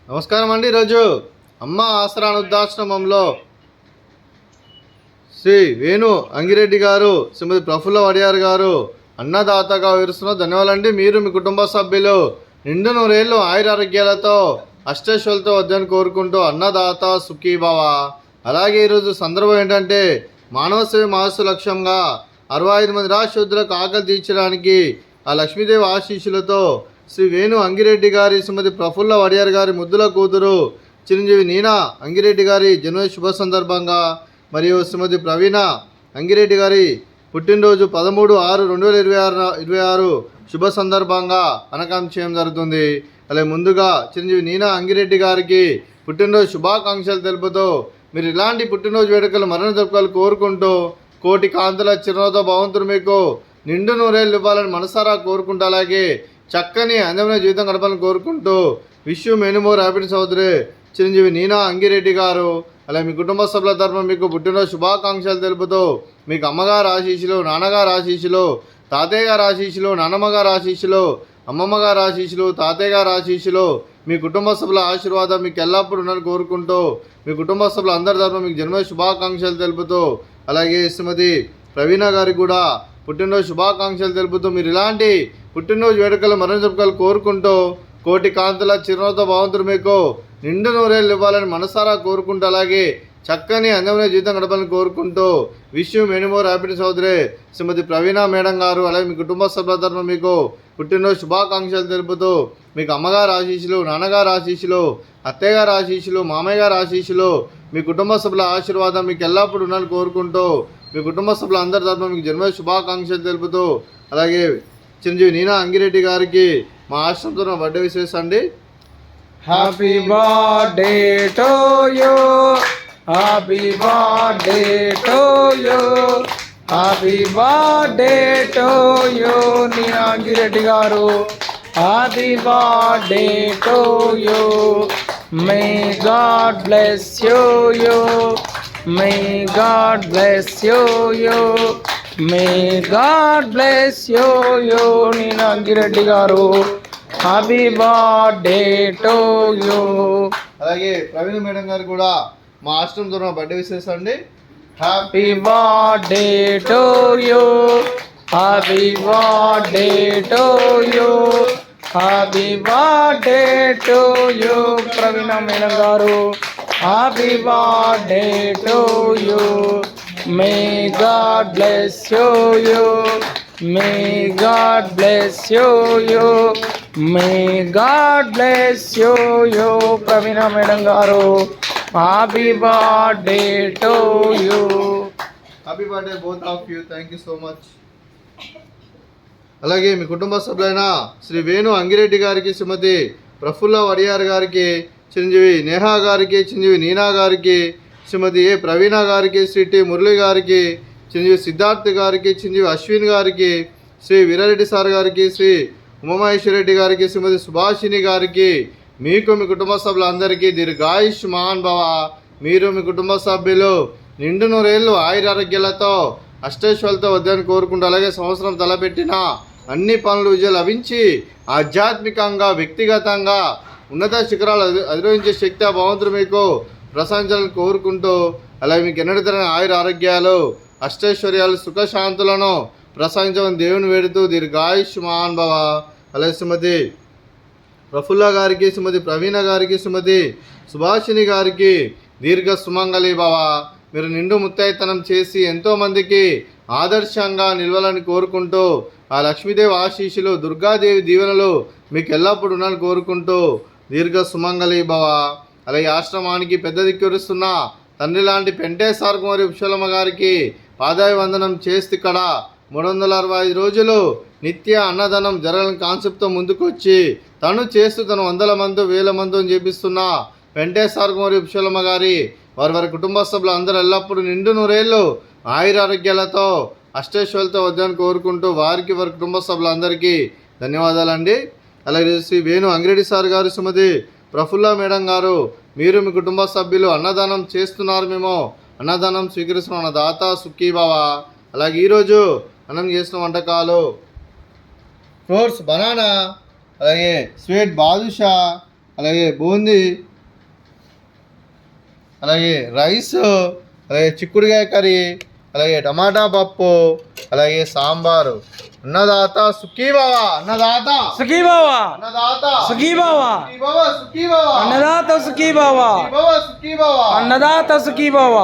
నమస్కారం అండి. ఈరోజు అమ్మ ఆసరా వృద్ధాశ్రమంలో శ్రీ వేణు అంగిరెడ్డి గారు, శ్రీమతి ప్రఫుల్ల వడియార్ గారు అన్నదాతగా వివరిస్తున్న ధన్యవాదాలండి. మీరు మీ కుటుంబ సభ్యులు నిండు నూరేళ్ళు ఆయురారోగ్యాలతో అష్టైశ్వర్యాలతో వద్దని కోరుకుంటూ అన్నదాత సుఖీభవ. అలాగే ఈరోజు సందర్భం ఏంటంటే మానవ సేవ మహస్సు లక్ష్యంగా 65 మంది రాశూద్రులకు ఆకలి తీర్చడానికి ఆ లక్ష్మీదేవి ఆశీస్సులతో శ్రీ వేణు అంగిరెడ్డి గారి, శ్రీమతి ప్రఫుల్ల వడియార్ గారి ముద్దుల కూతురు చిరంజీవి నీనా అంగిరెడ్డి గారి జన్మదిన శుభ సందర్భంగా మరియు శ్రీమతి ప్రవీణ అంగిరెడ్డి గారి పుట్టినరోజు 13/6/2026 శుభ సందర్భంగా అనకాంక్ష చేయడం జరుగుతుంది. అలాగే ముందుగా చిరంజీవి నీనా అంగిరెడ్డి గారికి పుట్టినరోజు శుభాకాంక్షలు తెలుపుతూ మీరు ఇలాంటి పుట్టినరోజు వేడుకలు మరణ జరుపుకోవాలి కోరుకుంటూ కోటి కాంతుల చిరునవ్వుతో భగవంతుడు మీకు నిండు నూరేళ్ళు ఇవ్వాలని మనసారా కోరుకుంటూ అలాగే చక్కని అందమైన జీవితం గడపాలని కోరుకుంటూ wish you many more happiness సోదరి చిరంజీవి నీనా అంగిరెడ్డి గారు. అలాగే మీ కుటుంబ సభ్యుల తరఫున మీకు పుట్టినరోజు శుభాకాంక్షలు తెలుపుతూ మీకు అమ్మగారు ఆశీస్సులు, నాన్నగారు ఆశీస్సులు, తాతయ్య గారు ఆశీస్సులు, నాన్నమ్మ గారు ఆశీస్సులు, అమ్మమ్మ గారు ఆశీస్సులు, తాతయ్య గారు ఆశీస్సులు, మీ కుటుంబ సభ్యుల ఆశీర్వాదం మీకు ఎల్లప్పుడూ ఉండాలని కోరుకుంటూ మీ కుటుంబ సభ్యులు అందరి తరఫున మీకు జన్మదిన శుభాకాంక్షలు తెలుపుతూ అలాగే శ్రీమతి ప్రవీణ గారికి కూడా పుట్టినరోజు శుభాకాంక్షలు తెలుపుతూ మీరు ఇలాంటి పుట్టినరోజు వేడుకలు మరణ జరుపుకోవాలి కోరుకుంటూ కోటి కాంతుల చిరునవ్వుతో భగవంతుడు మీకు నిండు నూరేళ్ళు ఇవ్వాలని మనసారా కోరుకుంటూ అలాగే చక్కని అందమైన జీవితం గడపాలని కోరుకుంటూ wish you many more happiness సోదరి శ్రీమతి ప్రవీణ మేడం గారు. అలాగే మీ కుటుంబ సభ్యుల తరఫున మీకు పుట్టినరోజు శుభాకాంక్షలు తెలుపుతూ మీకు అమ్మగారు ఆశీస్సులు, నాన్నగారు ఆశీస్సులు, అత్తయ్య గారు ఆశీస్సులు, మామయ్య గారు ఆశీస్సులు, మీ కుటుంబ సభ్యుల ఆశీర్వాదం మీకు ఎల్లప్పుడూ ఉండాలని కోరుకుంటూ మీ కుటుంబ సభ్యుల అందరి తరఫున మీకు జన్మదిన శుభాకాంక్షలు తెలుపుతూ అలాగే చిరంజీవి నీనా అంగిరెడ్డి గారికి మా ఆశ్రమంతో బర్త్డే విశేష అండి. Happy birthday to you, happy birthday to you, happy birthday to you Neena Angireddy గారు. Happy birthday to you. May God bless you. May God bless you. May God bless you Neena Angireddy గారు. Happy birthday to you. అలాగే Praveena madam గారు కూడా మా ఆశ్రమం తరఫున birthday విశేష అండి. Happy birthday to you, happy birthday to you, happy birthday to you Praveena madam గారు. Happy birthday to you. May God bless you. May God bless you. May God bless you Praveena madam గారు. Happy birthday to you. Happy birthday both of you. Thank you so much. అలాగే మీ కుటుంబ సభ్యులైన శ్రీ వేణు అంగిరెడ్డి గారికి, శ్రీమతి ప్రఫుల్ల వడియార్ గారికి, చిరంజీవి నేహా గారికి, చిరంజీవి నీనా గారికి, శ్రీమతి ఏ ప్రవీణ గారికి, శ్రీ టి మురళి గారికి, చిరంజీవి సిద్ధార్థ్ గారికి, చిరంజీవి అశ్విన్ గారికి, శ్రీ వీరారెడ్డి సార్ గారికి, శ్రీ ఉమామహేశ్వరరెడ్డి గారికి, శ్రీమతి సుభాషిణి గారికి, మీకు మీ కుటుంబ సభ్యులందరికీ దీర్ఘాయుష్మాన్ భవ. మీరు మీ కుటుంబ సభ్యులు నిండు నూరేళ్ళు ఆయురారోగ్యాలతో అష్టైశ్వర్యాలతో వద్దని కోరుకుంటూ అలాగే సంవత్సరం తలపెట్టిన అన్ని పనులు విజయాలు లభించి ఆధ్యాత్మికంగా, వ్యక్తిగతంగా ఉన్నత శిఖరాలు అధిరోహించే శక్తి ఆ భగవంతుడు మీకు ప్రశంసాలను కోరుకుంటూ అలాగే మీకు ఎన్నడూ తరగని ఆయుర ఆరోగ్యాలు, అష్టైశ్వర్యాలు, సుఖశాంతులను ప్రసాదించమని దేవుని వేడుతూ దీర్ఘాయుష్మాన్ భవ. అలాగే శ్రీమతి ప్రఫుల్ల గారికి, శ్రీమతి ప్రవీణ గారికి, శ్రీమతి సుభాషిణి గారికి దీర్ఘ సుమంగళి భవ. మీరు నిండు ముత్తైతనం చేసి ఎంతోమందికి ఆదర్శంగా నిలవాలని కోరుకుంటూ ఆ లక్ష్మీదేవి ఆశీస్సులు, దుర్గాదేవి దీవెనలు మీకు ఎల్లప్పుడూ ఉండాలని కోరుకుంటూ దీర్ఘ సుమంగళి భవ. అలాగే ఆశ్రమానికి పెద్ద దిక్కురుస్తున్న తండ్రి లాంటి పెంటేశ్వర కుమారి ఉషలమ్మ గారికి పాదాభివందనం చేస్తే ఇక్కడ 365 రోజులు నిత్య అన్నదానం జరగాలని కాన్సెప్ట్తో ముందుకొచ్చి తను చేస్తూ తను 100 మంది 1000 మంది చేపిస్తున్న వెంకటేశ్వర కుమారి ఉషలమ్మ గారి వారి కుటుంబ సభ్యులు అందరూ ఎల్లప్పుడూ నిండు నూరేళ్ళు ఆయురారోగ్యాలతో అష్టైశ్వర్యాలతో వద్దని కోరుకుంటూ వారికి వారి కుటుంబ సభ్యులందరికీ ధన్యవాదాలండి. అలాగే శ్రీ వేణు అంగిరెడ్డి సార్ గారు, శ్రీమతి ప్రఫుల్ల మేడం గారు, మీరు మీ కుటుంబ సభ్యులు అన్నదానం చేస్తున్నారు, మేము అన్నదానం స్వీకరిస్తున్నాం, అన్న దాత సుఖీభవ. అలాగే ఈరోజు మనం చేసిన వంటకాలు ఫ్రూట్స్, బనానా, అలాగే స్వీట్ బాదుషా, అలాగే బూందీ, అలాగే రైస్, అలాగే చిక్కుడుకాయ కర్రీ, అలాగే టమాటా పప్పు, అలాగే సాంబారు. అన్నదాత సుఖీభవ, అన్నదాత సుఖీభవ, అన్నదాత సుఖీభవ, సుఖీభవ, సుఖీభవ, అన్నదాత సుఖీభవ, సుఖీభవ, సుఖీభవ. అన్నదాత సుఖీభవ.